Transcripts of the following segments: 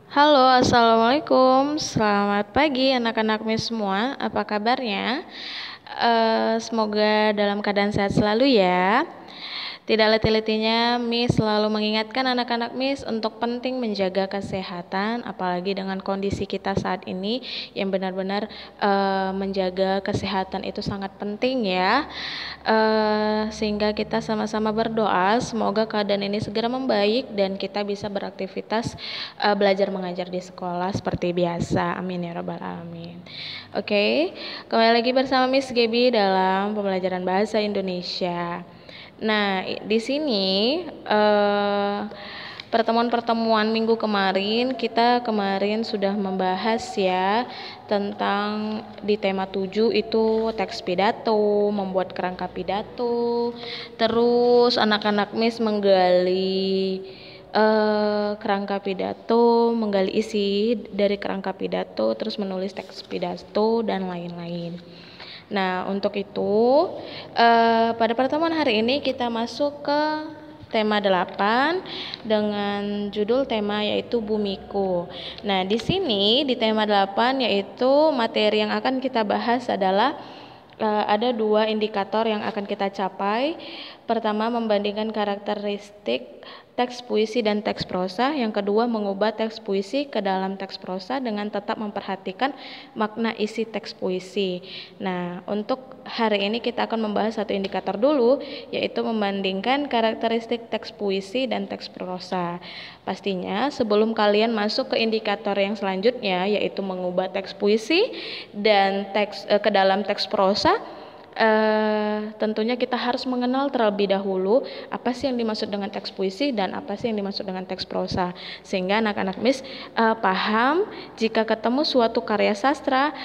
Halo, assalamualaikum. Selamat pagi, anak-anak Miss semua. Apa kabarnya? Semoga dalam keadaan sehat selalu ya. Tidak letih-letihnya, Miss selalu mengingatkan anak-anak Miss untuk penting menjaga kesehatan, apalagi dengan kondisi kita saat ini yang benar-benar menjaga kesehatan itu sangat penting ya. Sehingga kita sama-sama berdoa semoga keadaan ini segera membaik dan kita bisa beraktivitas belajar mengajar di sekolah seperti biasa. Amin ya rabbal alamin. Oke, kembali lagi bersama Miss Gaby dalam pembelajaran bahasa Indonesia. Nah, di sini pertemuan-pertemuan minggu kemarin kita sudah membahas ya tentang di tema 7 itu teks pidato, membuat kerangka pidato. Terus anak-anak Miss menggali kerangka pidato, menggali isi dari kerangka pidato, terus menulis teks pidato dan lain-lain. Nah, untuk itu pada pertemuan hari ini kita masuk ke tema 8 dengan judul tema yaitu Bumiku. Nah, di sini di tema 8 yaitu materi yang akan kita bahas adalah ada 2 indikator yang akan kita capai. Pertama, membandingkan karakteristik teks puisi dan teks prosa. Yang kedua, mengubah teks puisi ke dalam teks prosa dengan tetap memperhatikan makna isi teks puisi. Nah, untuk hari ini kita akan membahas satu indikator dulu, yaitu membandingkan karakteristik teks puisi dan teks prosa. Pastinya sebelum kalian masuk ke indikator yang selanjutnya, yaitu mengubah teks puisi dan ke dalam teks prosa, tentunya kita harus mengenal terlebih dahulu apa sih yang dimaksud dengan teks puisi dan apa sih yang dimaksud dengan teks prosa, sehingga anak-anak Miss paham jika ketemu suatu karya sastra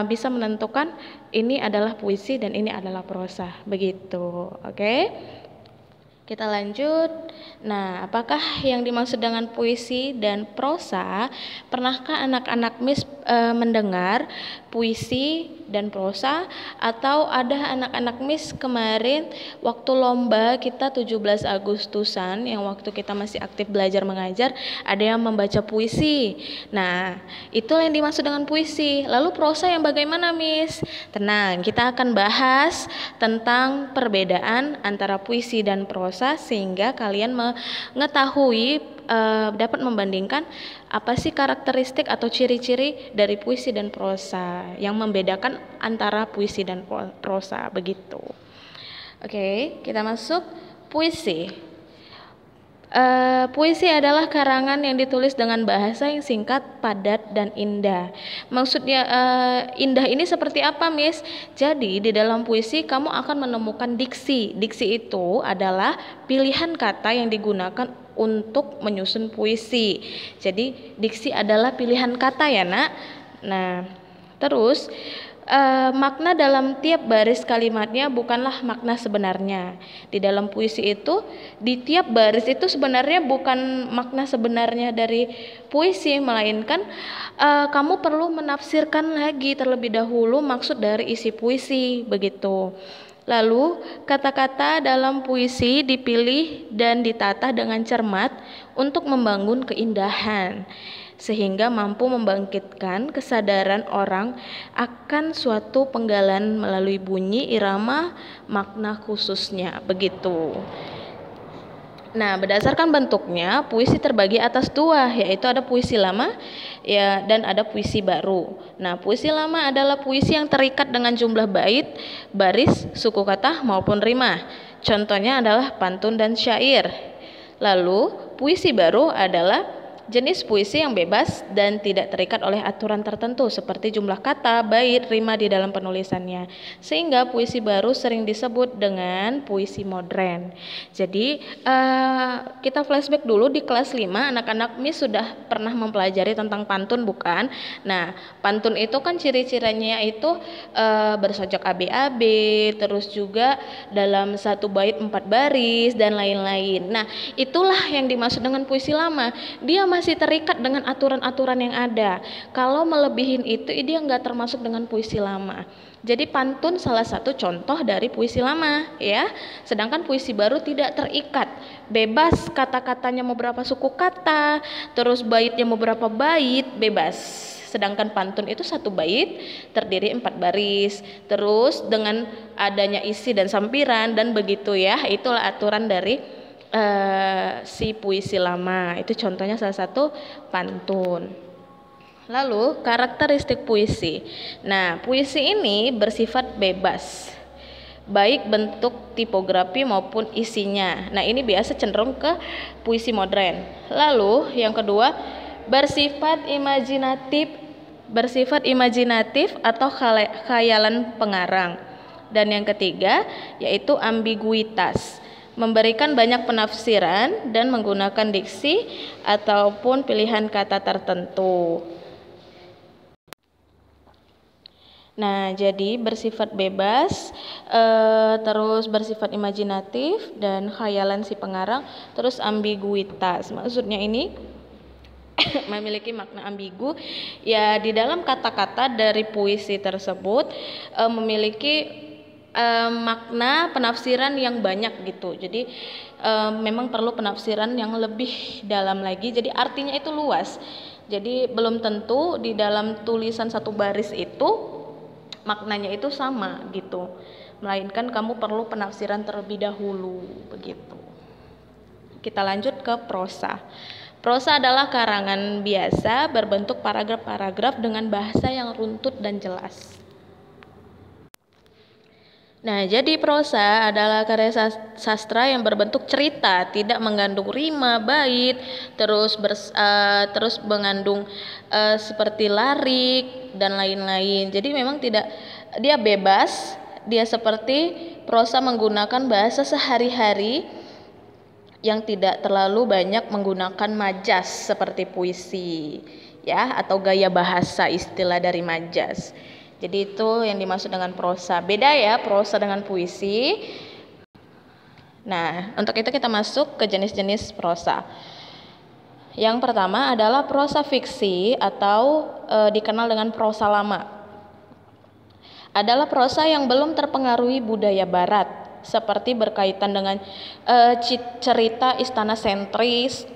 bisa menentukan ini adalah puisi dan ini adalah prosa, begitu. Oke? Kita lanjut. Nah, apakah yang dimaksud dengan puisi dan prosa? Pernahkah anak-anak Miss mendengar puisi dan prosa? Atau ada anak-anak Miss kemarin waktu lomba kita 17 Agustusan yang waktu kita masih aktif belajar mengajar, ada yang membaca puisi. Nah, itulah yang dimaksud dengan puisi. Lalu prosa yang bagaimana, Miss? Tenang, kita akan bahas tentang perbedaan antara puisi dan prosa sehingga kalian mengetahui dapat membandingkan apa sih karakteristik atau ciri-ciri dari puisi dan prosa yang membedakan antara puisi dan prosa, begitu. Oke, kita masuk puisi. Puisi adalah karangan yang ditulis dengan bahasa yang singkat, padat, dan indah. Maksudnya indah ini seperti apa, Miss? Jadi di dalam puisi kamu akan menemukan diksi. Diksi itu adalah pilihan kata yang digunakan untuk menyusun puisi. Jadi diksi adalah pilihan kata ya, Nak. Nah, terus makna dalam tiap baris kalimatnya bukanlah makna sebenarnya. Di dalam puisi itu, di tiap baris itu sebenarnya bukan makna sebenarnya dari puisi, melainkan kamu perlu menafsirkan lagi terlebih dahulu maksud dari isi puisi, begitu. Lalu, kata-kata dalam puisi dipilih dan ditata dengan cermat untuk membangun keindahan, sehingga mampu membangkitkan kesadaran orang akan suatu penggalan melalui bunyi, irama, makna khususnya, begitu. Nah, berdasarkan bentuknya, puisi terbagi atas 2, yaitu ada puisi lama ya dan ada puisi baru. Nah, puisi lama adalah puisi yang terikat dengan jumlah bait, baris, suku kata maupun rima. Contohnya adalah pantun dan syair. Lalu, puisi baru adalah jenis puisi yang bebas dan tidak terikat oleh aturan tertentu seperti jumlah kata, bait, rima di dalam penulisannya. Sehingga puisi baru sering disebut dengan puisi modern. Jadi kita flashback dulu di kelas 5, anak-anak Miss sudah pernah mempelajari tentang pantun bukan? Nah, pantun itu kan ciri-cirinya itu bersojok AB-AB, terus juga dalam satu bait 4 baris dan lain-lain. Nah, itulah yang dimaksud dengan puisi lama. Dia masih terikat dengan aturan-aturan yang ada. Kalau melebihin itu dia nggak termasuk dengan puisi lama. Jadi pantun salah satu contoh dari puisi lama ya. Sedangkan puisi baru tidak terikat, bebas kata-katanya mau berapa suku kata, terus baitnya mau berapa bait, bebas. Sedangkan pantun itu satu bait terdiri 4 baris, terus dengan adanya isi dan sampiran dan begitu ya. Itulah aturan dari si puisi lama. Itu contohnya salah satu pantun. Lalu karakteristik puisi. Nah, puisi ini bersifat bebas, baik bentuk tipografi maupun isinya. Nah, ini biasa cenderung ke puisi modern. Lalu yang kedua, bersifat imajinatif atau khayalan pengarang. Dan yang ketiga yaitu ambiguitas, memberikan banyak penafsiran dan menggunakan diksi ataupun pilihan kata tertentu. Nah, jadi bersifat bebas, terus bersifat imajinatif dan khayalan si pengarang, terus ambiguitas. Maksudnya ini memiliki makna ambigu, ya di dalam kata-kata dari puisi tersebut memiliki makna penafsiran yang banyak gitu. Jadi memang perlu penafsiran yang lebih dalam lagi. Jadi artinya itu luas. Jadi belum tentu di dalam tulisan satu baris itu maknanya itu sama gitu, melainkan kamu perlu penafsiran terlebih dahulu begitu. Kita lanjut ke prosa. Prosa adalah karangan biasa berbentuk paragraf-paragraf dengan bahasa yang runtut dan jelas. Nah, jadi prosa adalah karya sastra yang berbentuk cerita, tidak mengandung rima, bait, terus mengandung seperti lirik dan lain-lain. Jadi memang tidak, dia bebas, dia seperti prosa menggunakan bahasa sehari-hari yang tidak terlalu banyak menggunakan majas seperti puisi, ya, atau gaya bahasa istilah dari majas. Jadi itu yang dimaksud dengan prosa. Beda ya prosa dengan puisi. Nah, untuk itu kita masuk ke jenis-jenis prosa. Yang pertama adalah prosa fiksi atau dikenal dengan prosa lama. Adalah prosa yang belum terpengaruhi budaya barat, seperti berkaitan dengan cerita istana sentris,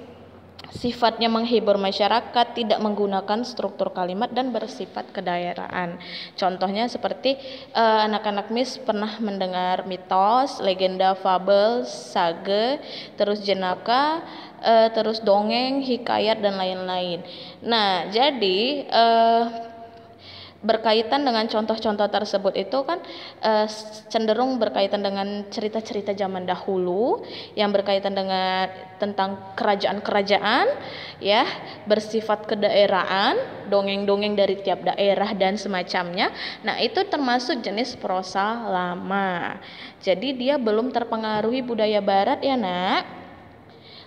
sifatnya menghibur masyarakat, tidak menggunakan struktur kalimat dan bersifat kedaerahan. Contohnya seperti anak-anak MIS pernah mendengar mitos, legenda, fabel, sage, terus jenaka, terus dongeng, hikayat dan lain-lain. Nah, jadi berkaitan dengan contoh-contoh tersebut itu kan cenderung berkaitan dengan cerita-cerita zaman dahulu yang berkaitan dengan tentang kerajaan-kerajaan, ya, bersifat kedaerahan, dongeng-dongeng dari tiap daerah dan semacamnya. Nah, itu termasuk jenis prosa lama. Jadi dia belum terpengaruhi budaya barat ya, Nak.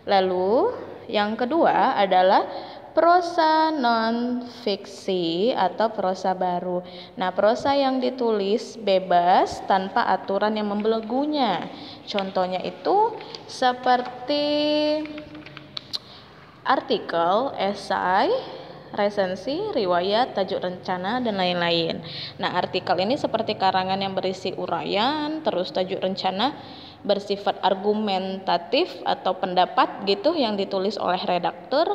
Lalu yang kedua adalah prosa non-fiksi atau prosa baru. Nah, prosa yang ditulis bebas tanpa aturan yang membelenggunya. Contohnya itu seperti artikel, esai, resensi, riwayat, tajuk rencana, dan lain-lain. Nah, artikel ini seperti karangan yang berisi uraian, terus tajuk rencana bersifat argumentatif atau pendapat gitu yang ditulis oleh redaktur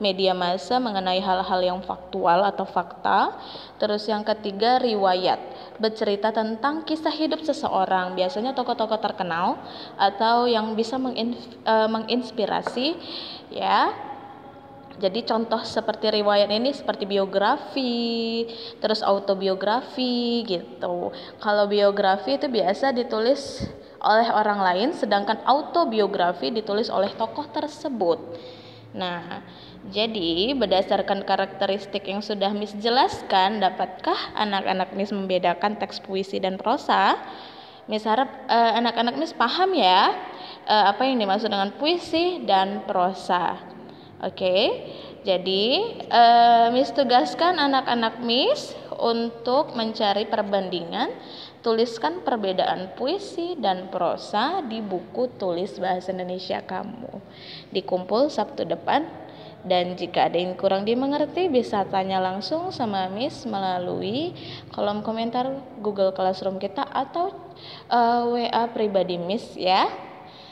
media massa mengenai hal-hal yang faktual atau fakta. Terus yang ketiga riwayat, bercerita tentang kisah hidup seseorang, biasanya tokoh-tokoh terkenal atau yang bisa menginspirasi, ya. Jadi contoh seperti riwayat ini seperti biografi, terus autobiografi gitu. Kalau biografi itu biasa ditulis oleh orang lain, sedangkan autobiografi ditulis oleh tokoh tersebut. Nah, jadi berdasarkan karakteristik yang sudah Miss jelaskan, dapatkah anak-anak Miss membedakan teks puisi dan prosa? Miss harap anak-anak Miss paham ya apa yang dimaksud dengan puisi dan prosa. Oke, jadi Miss tugaskan anak-anak Miss untuk mencari perbandingan. Tuliskan perbedaan puisi dan prosa di buku tulis bahasa Indonesia kamu. Dikumpul Sabtu depan Dan jika ada yang kurang dimengerti bisa tanya langsung sama Miss melalui kolom komentar Google Classroom kita atau WA pribadi Miss ya.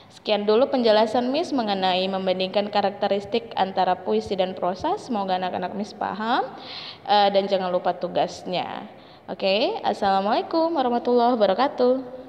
Sekian dulu penjelasan Miss mengenai membandingkan karakteristik antara puisi dan prosa. Semoga anak-anak Miss paham dan jangan lupa tugasnya. Oke, Assalamualaikum warahmatullahi wabarakatuh.